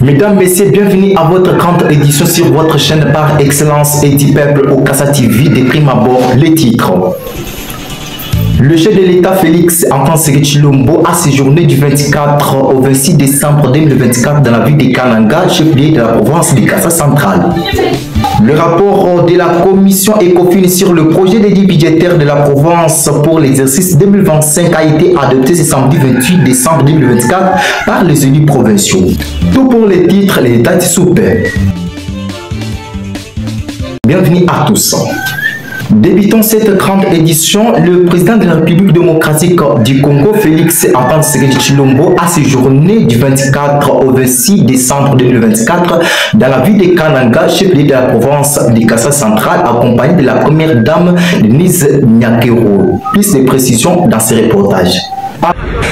Mesdames, Messieurs, bienvenue à votre grande édition sur votre chaîne par excellence et du peuple au Kassa TV. Des primes à bord, les titres. Le chef de l'État Félix Antoine Tshilombo a séjourné du 24 au 26 décembre 2024 dans la ville de Kananga, chef-lieu de la province du Kassa central. Le rapport de la commission ECOFIN sur le projet de budgétaire de la province pour l'exercice 2025 a été adopté ce samedi 28 décembre 2024 par les élus provinciaux. Tout pour les titres, les dates super. Bienvenue à tous. Débutons cette grande édition, le président de la République démocratique du Congo, Félix Antoine Tshilombo, a séjourné du 24 au 26 décembre 2024 dans la ville de Kananga, chef-lieu de la province du Kassa central, accompagné de la première dame Denise Nyakero. Plus de précisions dans ce reportage.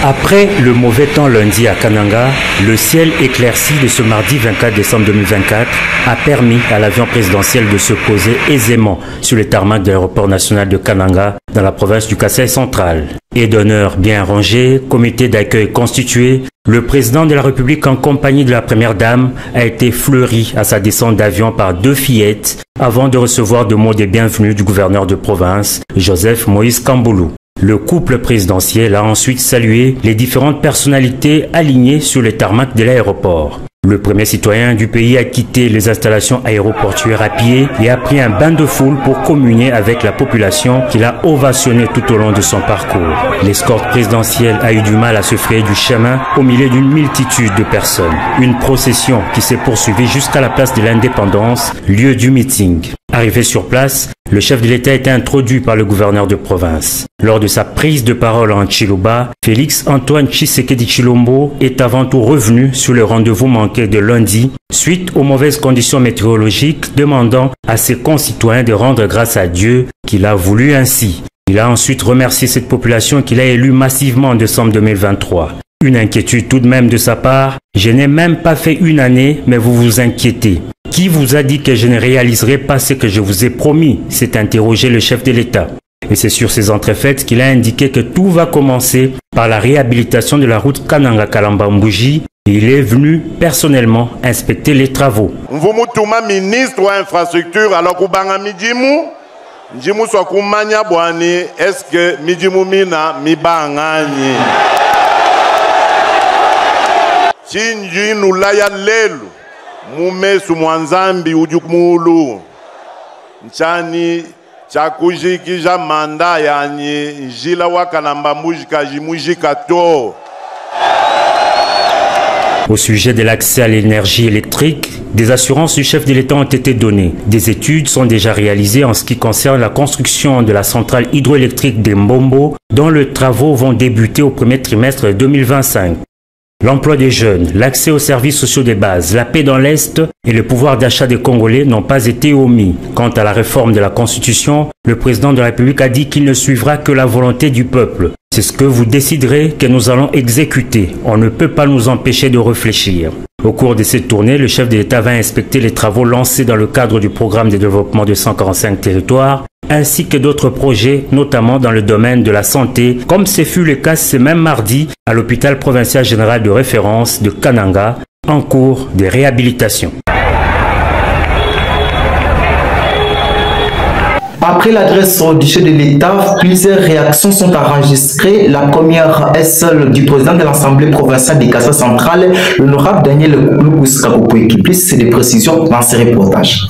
Après le mauvais temps lundi à Kananga, le ciel éclairci de ce mardi 24 décembre 2024 a permis à l'avion présidentiel de se poser aisément sur le tarmac de l'aéroport national de Kananga dans la province du Kasaï central. Et d'honneur bien rangé, comité d'accueil constitué, le président de la République en compagnie de la première dame a été fleuri à sa descente d'avion par deux fillettes avant de recevoir de mots de bienvenue du gouverneur de province, Joseph Moïse Kamboulou. Le couple présidentiel a ensuite salué les différentes personnalités alignées sur le tarmac de l'aéroport. Le premier citoyen du pays a quitté les installations aéroportuaires à pied et a pris un bain de foule pour communier avec la population qu'il a ovationné tout au long de son parcours. L'escorte présidentielle a eu du mal à se frayer du chemin au milieu d'une multitude de personnes. Une procession qui s'est poursuivie jusqu'à la place de l'Indépendance, lieu du meeting. Arrivé sur place, le chef de l'État a été introduit par le gouverneur de province. Lors de sa prise de parole en Chiluba, Félix Antoine Tshisekedi Tshilombo est avant tout revenu sur le rendez-vous manqué de lundi suite aux mauvaises conditions météorologiques, demandant à ses concitoyens de rendre grâce à Dieu qu'il a voulu ainsi. Il a ensuite remercié cette population qu'il a élue massivement en décembre 2023. Une inquiétude tout de même de sa part. Je n'ai même pas fait une année, mais vous vous inquiétez. Qui vous a dit que je ne réaliserai pas ce que je vous ai promis? S'est interrogé le chef de l'État. Et c'est sur ces entrefaites qu'il a indiqué que tout va commencer par la réhabilitation de la route Kananga-Kalamba-Mbouji. Il est venu personnellement inspecter les travaux. Mvumutuma ministre de l'infrastructure alors kubanga mijimu njimu so kumanya bwani est-ce que mijimu mina mibangani chinji nulaya lelu mumesu mwanzambi ujukumulu nchani chakujikija manda yani njila wakalamba mujika jimujika to. Au sujet de l'accès à l'énergie électrique, des assurances du chef de l'État ont été données. Des études sont déjà réalisées en ce qui concerne la construction de la centrale hydroélectrique d'Embombo, dont les travaux vont débuter au premier trimestre 2025. L'emploi des jeunes, l'accès aux services sociaux de base, la paix dans l'Est et le pouvoir d'achat des Congolais n'ont pas été omis. Quant à la réforme de la Constitution, le président de la République a dit qu'il ne suivra que la volonté du peuple. C'est ce que vous déciderez que nous allons exécuter. On ne peut pas nous empêcher de réfléchir. Au cours de cette tournée, le chef de l'État va inspecter les travaux lancés dans le cadre du programme de développement de 145 territoires, ainsi que d'autres projets, notamment dans le domaine de la santé, comme ce fut le cas ce même mardi à l'hôpital provincial général de référence de Kananga, en cours de réhabilitation. Après l'adresse du chef de l'État, plusieurs réactions sont enregistrées. La première est celle du président de l'Assemblée provinciale du Kassa central, l'honorable Daniel Lukuska-Kopoe, qui plus des précisions dans ce reportage.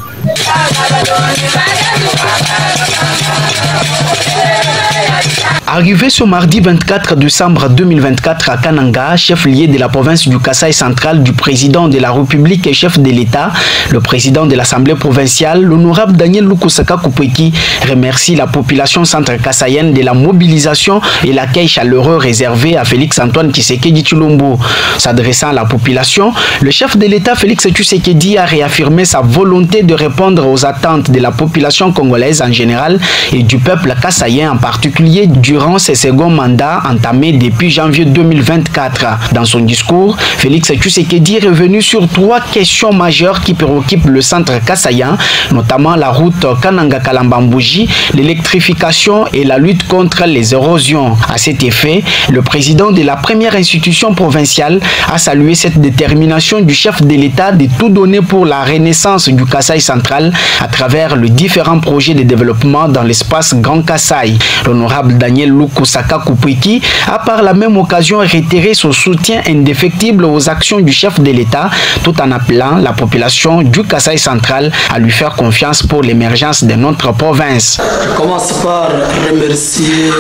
Arrivé ce mardi 24 décembre 2024 à Kananga, chef-lieu de la province du Kasaï central du président de la République et chef de l'État, le président de l'Assemblée provinciale, l'honorable Daniel Lukusaka-Koupeki, remercie la population centre-kassaïenne de la mobilisation et l'accueil chaleureux réservé à Félix Antoine Tshisekedi Tshilombo. S'adressant à la population, le chef de l'État Félix Tshisekedi a réaffirmé sa volonté de répondre aux attentes de la population congolaise en général et du peuple kassaïen en particulier durant durant ses seconds mandats entamés depuis janvier 2024. Dans son discours, Félix Tshisekedi est revenu sur 3 questions majeures qui préoccupent le centre kassaïen, notamment la route Kananga-Kalambambouji, l'électrification et la lutte contre les érosions. À cet effet, le président de la première institution provinciale a salué cette détermination du chef de l'État de tout donner pour la renaissance du Kasaï central à travers les différents projets de développement dans l'espace Grand Kasaï. L'honorable Daniel Lukusaka Kupwiki a par la même occasion réitéré son soutien indéfectible aux actions du chef de l'État tout en appelant la population du Kasaï central à lui faire confiance pour l'émergence de notre province. Je commence par remercier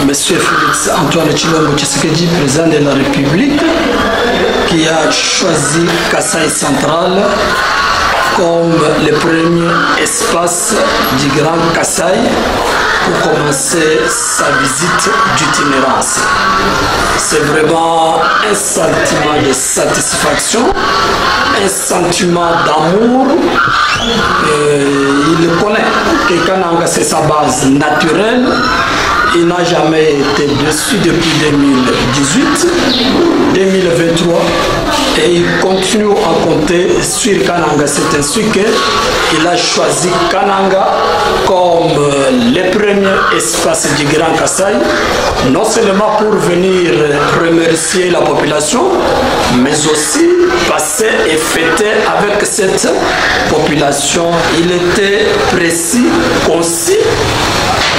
M. Félix Antoine Tshilombo Tshisekedi, président de la République, qui a choisi Kasaï central comme le premier espace du Grand Kasaï pour commencer sa visite d'itinérance. C'est vraiment un sentiment de satisfaction, un sentiment d'amour. Il connaît que Kananga c'est sa base naturelle. Il n'a jamais été dessus depuis 2018, 2023 et il continue à compter sur Kananga. C'est ainsi qu'il a choisi Kananga comme le premier espace du Grand Kasaï, non seulement pour venir remercier la population, mais aussi passer et fêter avec cette population. Il était précis, concis.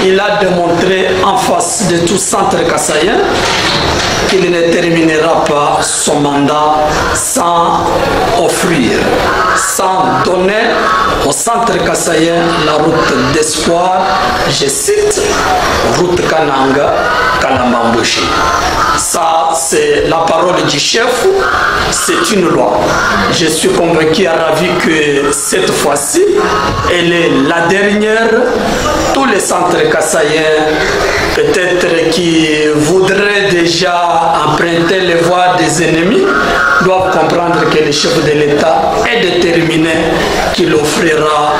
Il a démontré en face de tout centre kassaïen qu'il ne terminera pas son mandat sans offrir, sans donner au centre kassaïen la route d'espoir, je cite, route Kananga, Kalambambouji. Ça, c'est la parole du chef, c'est une loi. Je suis convaincu et ravi que cette fois-ci, elle est la dernière. Tous les centres kassaïens, peut-être qui voudraient déjà emprunter les voies des ennemis, doivent comprendre que le chef de l'État est déterminé qu'il offrira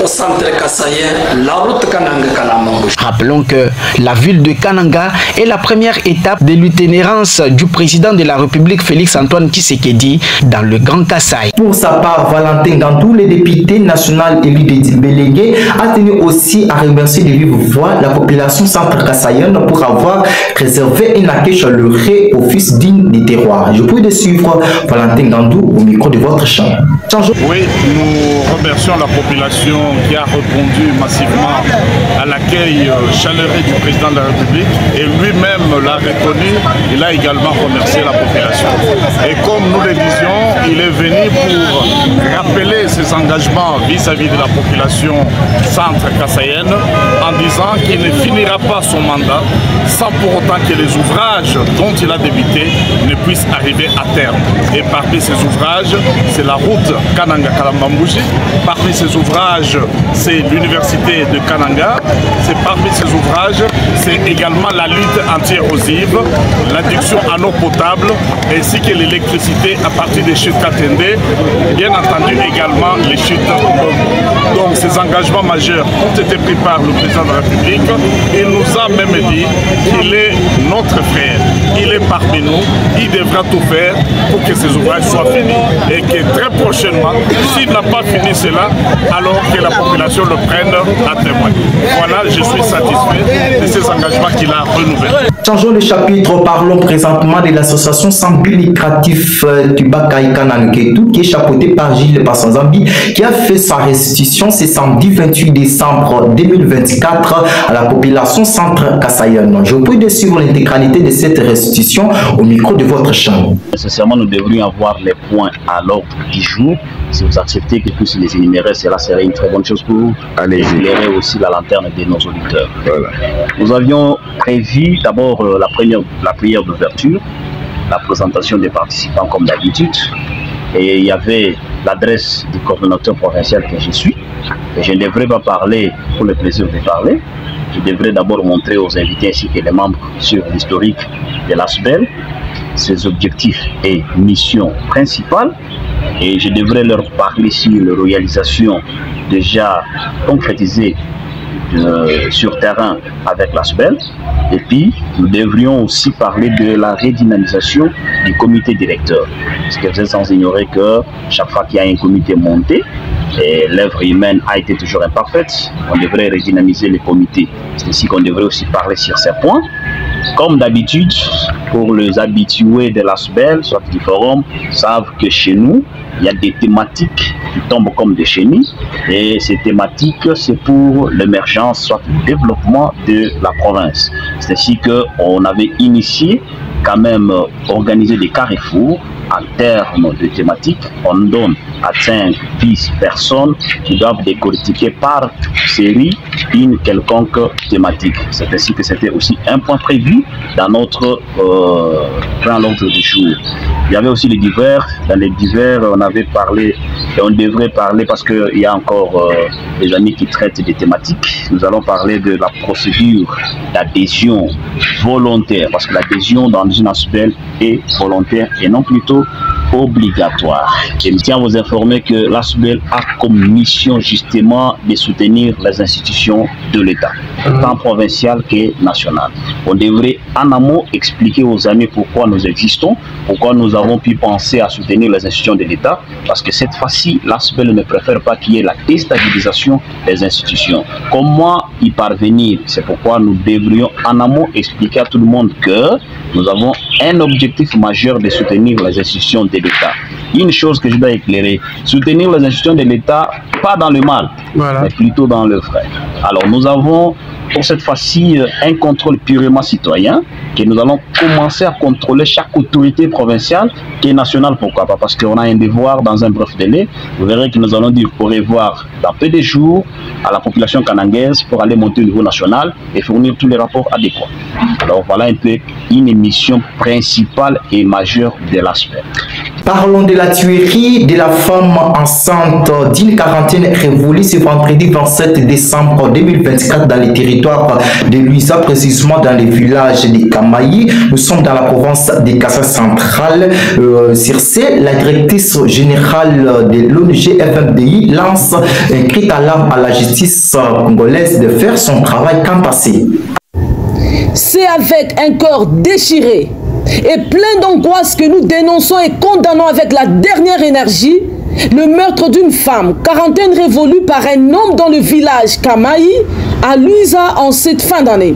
au centre kassaïen la route Kananga-Kalambambouji. Rappelons que la ville de Kananga est la première étape de l'itinérance du président de la République Félix Antoine Tshisekedi dans le Grand Kasaï. Pour sa part, Valentin Gandou, le député national élu de Bélégué, a tenu aussi à remercier de vive voix la population centre-kassaïenne pour avoir réservé un accueil chaleureux au fils digne des terroirs. Je prie de suivre Valentin Gandou au micro de votre champ. Oui, nous remercions la population qui a répondu massivement à l'accueil chaleureux du président de la République et lui-même l'a reconnu, il a également remercié la population. Et comme nous le disions, il est venu pour rappeler ses engagements vis-à-vis de la population centre-kassaïenne en disant qu'il ne finira pas son mandat sans pour autant que les ouvrages dont il a débuté ne puissent arriver à terme. Et parmi ces ouvrages, c'est la route Kananga-Kalambambouji. Parmi ces ouvrages, c'est l'université de Kananga. C'est parmi ces ouvrages, c'est également la lutte anti-érosive, l'adduction en eau potable, ainsi que l'électricité à partir des chutes Katende, bien entendu également les chutes Mbombo. Donc ces engagements majeurs ont été pris par le président de la République. Il nous a même dit qu'il est notre frère, il est parmi nous, il devra tout faire pour que ces ouvrages soient finis et que très prochainement, s'il n'a pas fini cela, alors que la population le prenne à témoin. Voilà, je suis satisfait de ces engagements qu'il a renouvelés. Changeons le chapitre, parlons présentement de l'association sans but lucratif Tubakai Kananketu qui est chapeautée par Gilles Bassanzambi qui a fait sa restitution ce samedi 28 décembre 2024 à la population centre-kassaïenne. Je vous prie de suivre l'intégralité de cette restitution au micro de votre chambre. Nécessairement, nous devrions avoir les points à l'ordre du jour. Si vous acceptez que puisse les énumérer, cela serait une très bonne chose pour vous. Allez éclairer aussi la lanterne de nos auditeurs. Voilà. Nous avions prévu d'abord la prière d'ouverture, la présentation des participants comme d'habitude. Et il y avait l'adresse du coordonnateur provincial que je suis. Et je ne devrais pas parler pour le plaisir de parler. Je devrais d'abord montrer aux invités ainsi que les membres sur l'historique de l'ASBEL, ses objectifs et missions principales. Et je devrais leur parler sur la réalisation déjà concrétisée sur terrain avec l'ASBEL. Et puis, nous devrions aussi parler de la redynamisation du comité directeur. Parce que vous êtes sans ignorer que chaque fois qu'il y a un comité monté, et l'œuvre humaine a été toujours imparfaite, on devrait redynamiser les comités. C'est ainsi qu'on devrait aussi parler sur ces points. Comme d'habitude, pour les habitués de l'ASBEL, soit du forum, savent que chez nous, il y a des thématiques qui tombent comme des chenilles. Et ces thématiques, c'est pour l'émergence, soit le développement de la province. C'est ainsi qu'on avait initié quand même organiser des carrefours en termes de thématiques. On donne à 5-10 personnes qui doivent décortiquer par série une quelconque thématique. C'est ainsi que c'était aussi un point prévu dans notre plan l'ordre du jour. Il y avait aussi les divers. Dans les divers, on avait parlé, et on devrait parler parce qu'il y a encore des amis qui traitent des thématiques. Nous allons parler de la procédure d'adhésion volontaire, parce que l'adhésion dans une ASBEL est volontaire et non plutôt obligatoire. Et je tiens à vous informer que l'ASBEL a comme mission justement de soutenir les institutions de l'État, tant provincial que national. On devrait en amont expliquer aux amis pourquoi nous existons, pourquoi nous avons pu penser à soutenir les institutions de l'État, parce que cette fois-ci, l'ASBEL ne préfère pas qu'il y ait la déstabilisation des institutions. Comment y parvenir? C'est pourquoi nous devrions en amont expliquer à tout le monde que nous avons un objectif majeur de soutenir les institutions de l'État. Une chose que je dois éclairer, soutenir les institutions de l'État, pas dans le mal, mais plutôt dans le vrai. Alors nous avons pour cette fois-ci un contrôle purement citoyen, que nous allons commencer à contrôler chaque autorité provinciale qui est nationale. Pourquoi pas? Parce qu'on a un devoir dans un bref délai. Vous verrez que nous allons dire au revoir dans peu de jours à la population kanangaise pour aller monter au niveau national et fournir tous les rapports adéquats. Alors voilà un peu une mission principale et majeure de l'ASBEL. Parlons de la tuerie de la femme enceinte d'une quarantaine révolue ce vendredi 27 décembre 2024 dans les territoires de Luisa, précisément dans les villages de Kamayi. Nous sommes dans la province de Kassai centrale. Circe, la directrice générale de l'ONG FMDI, lance un cri d'alarme à la justice congolaise de faire son travail quand passé. C'est avec un corps déchiré et plein d'angoisse que nous dénonçons et condamnons avec la dernière énergie le meurtre d'une femme, quarantaine révolue par un homme dans le village Kamayi à Luisa en cette fin d'année.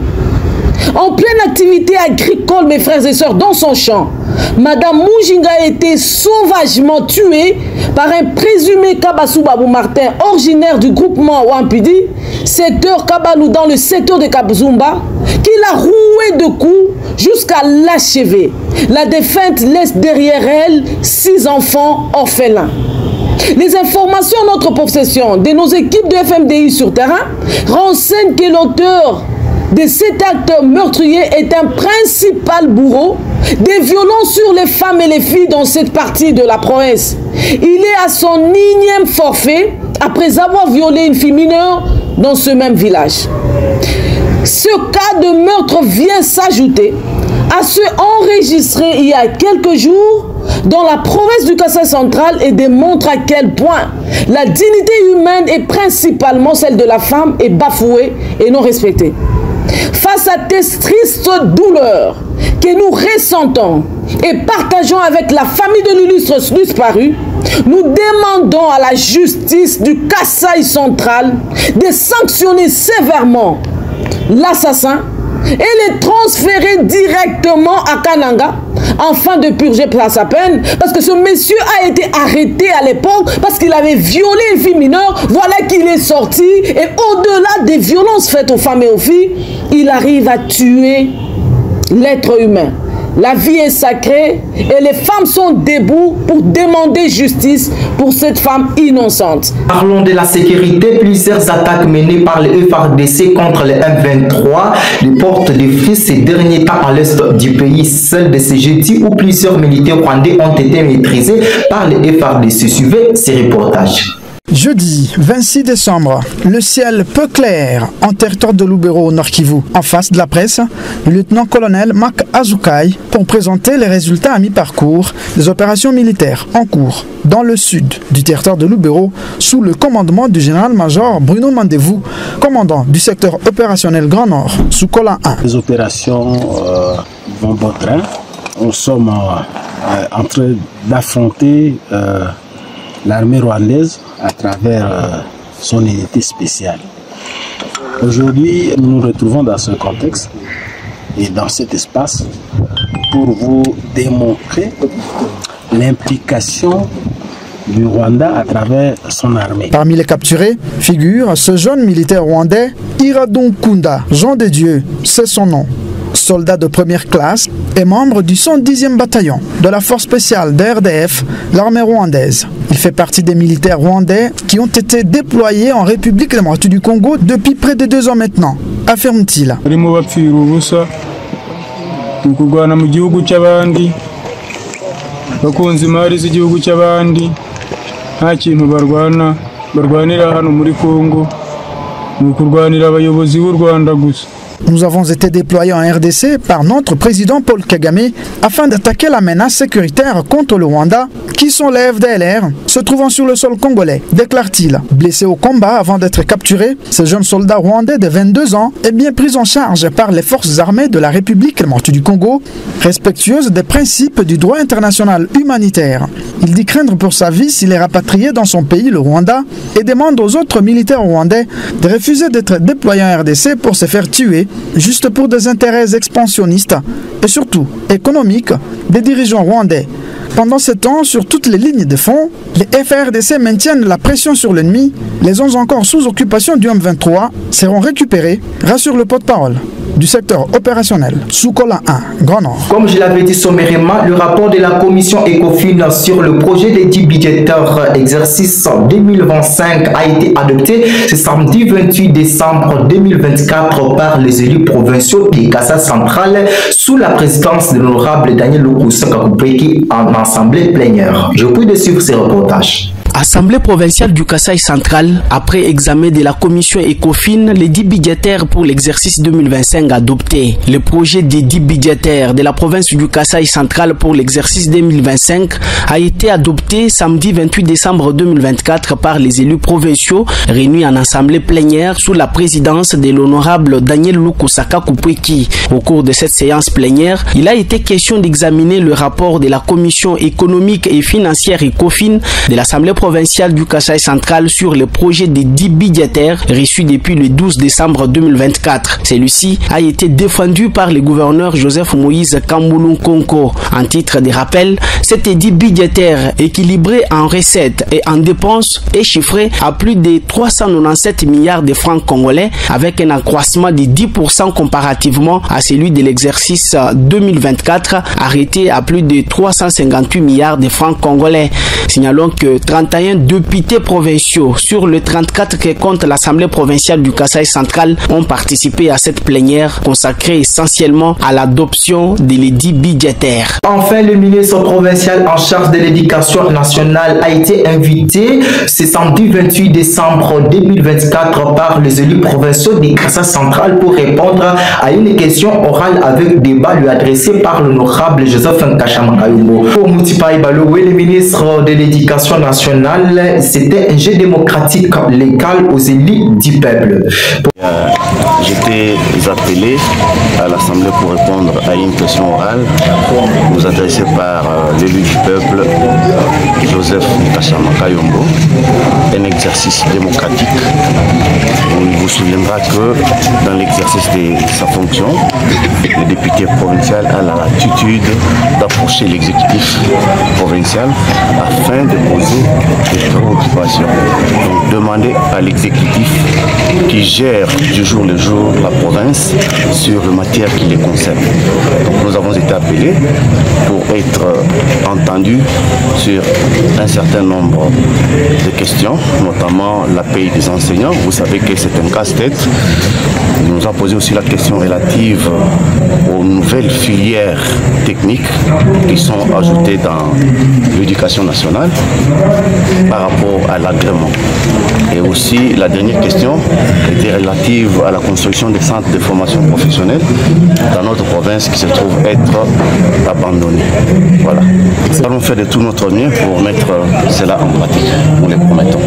En pleine activité agricole, mes frères et sœurs, dans son champ, Madame Mujinga a été sauvagement tuée par un présumé Kabassou Babou Martin, originaire du groupement Wampidi, secteur Kabalou dans le secteur de Kabzumba, qui l'a roué de coups jusqu'à l'achever. La défunte laisse derrière elle 6 enfants orphelins. Les informations en notre possession de nos équipes de FMDI sur terrain renseignent que l'auteur de cet acte meurtrier est un principal bourreau des violences sur les femmes et les filles dans cette partie de la province. Il est à son 9e forfait après avoir violé une fille mineure dans ce même village. Ce cas de meurtre vient s'ajouter à ceux enregistrés il y a quelques jours dans la province du Kassai central et démontre à quel point la dignité humaine et principalement celle de la femme est bafouée et non respectée. Face à ces tristes douleurs que nous ressentons et partageons avec la famille de l'illustre disparu, nous demandons à la justice du Kassai central de sanctionner sévèrement l'assassin et le transférer directement à Kananga afin de purger sa peine, parce que ce monsieur a été arrêté à l'époque parce qu'il avait violé une fille mineure. Voilà qu'il est sorti et au-delà des violences faites aux femmes et aux filles, il arrive à tuer l'être humain. La vie est sacrée et les femmes sont debout pour demander justice pour cette femme innocente. Parlons de la sécurité. Plusieurs attaques menées par le FARDC contre les M23 les portes de feu ces derniers temps à l'est du pays. Celle de ce jeudi où plusieurs militaires rwandais ont été maîtrisés par le FARDC. Suivez ces reportages. Jeudi 26 décembre, le ciel peu clair en territoire de Lubero au Nord Kivu. En face de la presse, le lieutenant-colonel Marc Azukai pour présenter les résultats à mi-parcours des opérations militaires en cours dans le sud du territoire de Lubero sous le commandement du général-major Bruno Mandevou, commandant du secteur opérationnel Grand Nord sous Kola 1. Les opérations vont bon train. Nous sommes en train d'affronter l'armée rwandaise à travers son unité spéciale. Aujourd'hui, nous nous retrouvons dans ce contexte et dans cet espace pour vous démontrer l'implication du Rwanda à travers son armée. Parmi les capturés figure ce jeune militaire rwandais, Iradon Kunda, Jean de Dieu, c'est son nom. Soldat de première classe et membre du 110e bataillon de la force spéciale de RDF, l'armée rwandaise. Il fait partie des militaires rwandais qui ont été déployés en République démocratique du Congo depuis près de 2 ans maintenant, affirme-t-il. Nous avons été déployés en RDC par notre président Paul Kagame afin d'attaquer la menace sécuritaire contre le Rwanda qui sont les FDLR se trouvant sur le sol congolais, déclare-t-il. Blessé au combat avant d'être capturé, ce jeune soldat rwandais de 22 ans est bien pris en charge par les forces armées de la République démocratique du Congo, respectueuses des principes du droit international humanitaire. Il dit craindre pour sa vie s'il est rapatrié dans son pays, le Rwanda, et demande aux autres militaires rwandais de refuser d'être déployés en RDC pour se faire tuer juste pour des intérêts expansionnistes et surtout économiques des dirigeants rwandais. Pendant ce temps, sur toutes les lignes de front, les FARDC maintiennent la pression sur l'ennemi. Les 11 encore sous occupation du M23 seront récupérés, rassure le porte-parole du secteur opérationnel sous Kola 1, Grand Nord. Comme je l'avais dit sommairement, le rapport de la commission ECOFIN sur le projet d'édit budgétaire exercice 2025 a été adopté ce samedi 28 décembre 2024 par les élus provinciaux du Kassai central sous la présidence de l'honorable Daniel Lukusa Kakupeki en assemblée plénière. Je prie de suivre ces reportages. Assemblée provinciale du Kassai central, après examen de la commission ECOFIN, l'édit budgétaire pour l'exercice 2025 adopté. Le projet d'édit budgétaire de la province du Kassai central pour l'exercice 2025 a été adopté samedi 28 décembre 2024 par les élus provinciaux réunis en assemblée plénière sous la présidence de l'honorable Daniel Lukusa Kakupeki. Au cours de cette séance plénière, il a été question d'examiner le rapport de la commission économique et financière ECOFIN de l'assemblée provinciale du Kassai central sur le projet d'édit budgétaire reçu depuis le 12 décembre 2024. Celui-ci a été défendu par le gouverneur Joseph Moïse Kambulu Nkonko. En titre de rappel, cet édit budgétaire équilibré en recettes et en dépenses est chiffré à plus de 397 milliards de francs congolais avec un accroissement de 10% comparativement à celui de l'exercice 2024 arrêté à plus de 358 milliards de francs congolais. Signalons que 31 députés provinciaux sur le 34 que compte l'Assemblée provinciale du Kassai central ont participé à cette plénière consacrée essentiellement à l'adoption de l'édit budgétaire. Enfin, le ministre provincial en charge de l'éducation nationale a été invité ce samedi 28 décembre 2024 par les élus provinciaux du Kassai central pour répondre à une question orale avec débat lui adressé par l'honorable Joseph Nkashamakayumbo. Pour Moutipaï Balowe, le ministre de l'éducation nationale, c'était un jeu démocratique légal aux élites du peuple. J'étais appelé à l'Assemblée pour répondre à une question orale nous adressée par l'élu du peuple, Joseph Nkashamakayumbo, un exercice démocratique. On vous souviendra que dans l'exercice de sa fonction, le député provincial a la latitude d'approcher l'exécutif provincial afin de poser des préoccupations. Donc demander à l'exécutif qui gère du jour le jour la province sur les matières qui les concernent. Donc nous avons été appelés pour être entendus sur un certain nombre de questions, notamment la paye des enseignants. Vous savez que c'est un casse-tête. Il nous a posé aussi la question relative aux nouvelles filières techniques qui sont ajoutées dans l'éducation nationale par rapport à l'agrément. Et aussi, la dernière question était relative à la construction des centres de formation professionnelle dans notre province qui se trouve être abandonnés. Voilà. Nous allons faire de tout notre mieux pour mettre cela en pratique, nous les promettons.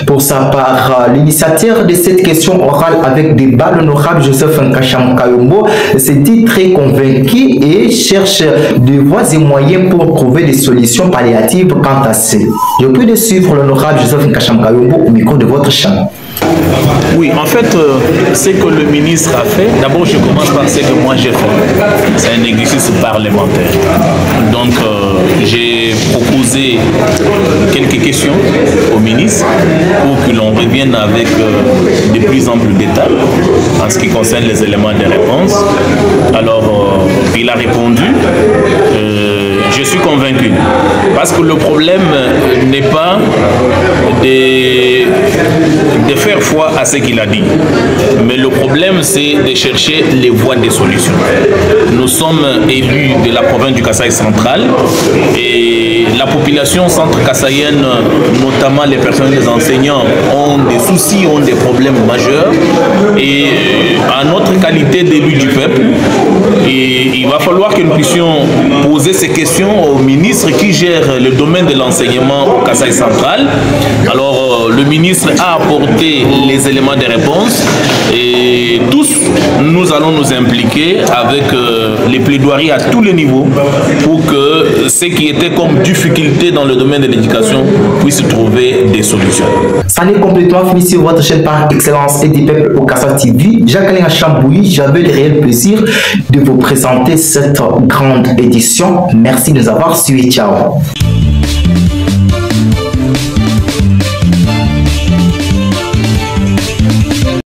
Pour sa part, l'initiateur de cette question orale avec débat, l'honorable Joseph Nkasham Kayombo, se dit très convaincu et cherche des voies et moyens pour trouver des solutions palliatives quant à ça. Je prie de suivre l'honorable Joseph Nkasham Kayombo au micro de votre chambre. Oui, en fait, ce que le ministre a fait, d'abord je commence par ce que moi j'ai fait. C'est un exercice parlementaire. Donc j'ai proposé quelques questions au ministre pour que l'on revienne avec de plus amples détails en ce qui concerne les éléments de réponse. Alors, il a répondu. Je suis convaincu. Parce que le problème n'est pas de faire foi à ce qu'il a dit. Mais le problème, c'est de chercher les voies des solutions. Nous sommes élus de la province du Kasaï central et la population centre-kassaïenne, notamment les personnes, les enseignants, ont des soucis, ont des problèmes majeurs. Et à notre qualité d'élus du peuple, il va falloir que nous puissions poser ces questions au ministre qui gère le domaine de l'enseignement au Kasaï central. Alors, le ministre a apporté les éléments de réponse et tous, nous allons nous impliquer avec les plaidoiries à tous les niveaux pour que ce qui était comme difficulté dans le domaine de l'éducation puisse trouver des solutions. Ça n'est complètement fini sur votre chaîne par excellence et des peuples au Kassa TV. Jacqueline Chambouilly, j'avais le réel plaisir de vous présenter cette grande édition. Merci de nous avoir suivis. Ciao.